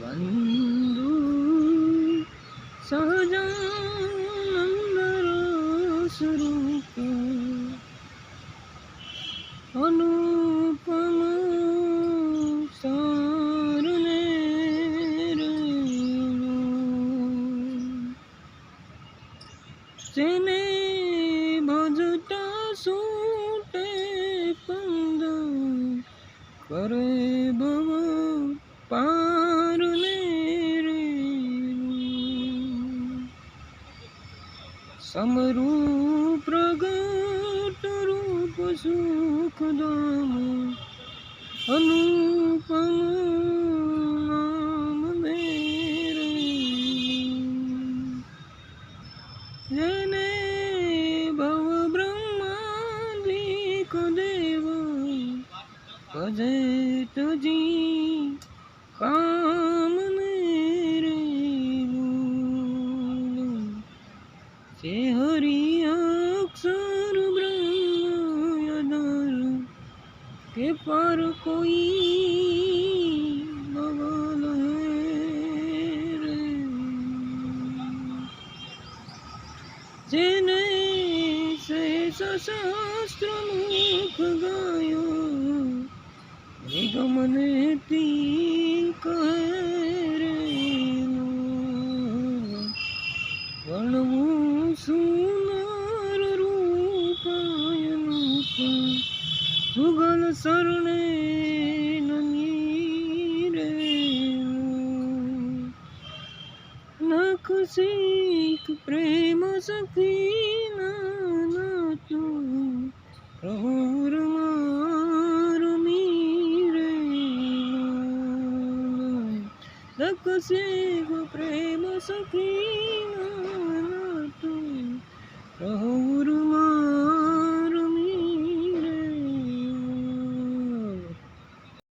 बंधु सहजानंद रस रूप अनुपम सारने सेने भजता सूटे पंद करे भव पार रे समरूप प्रगट रूप सुख धाम अनुपम नाम मेरे जेने भव ब्रह्मादिक देव भजे तजी काम रे से हरि अक्षर ब्रह्म अदर के पार कोई बगल है रे जेने शेष शास्त्र मुख गायो निगमने ती कहे रे वर्णवु सुंदर रूपायनुप सुगल शरणे ननी रे नख सीख प्रेम सखी नाना तू प्रभुर मार मीरे नख सीख प्रेम सखी नाना तू प्रभु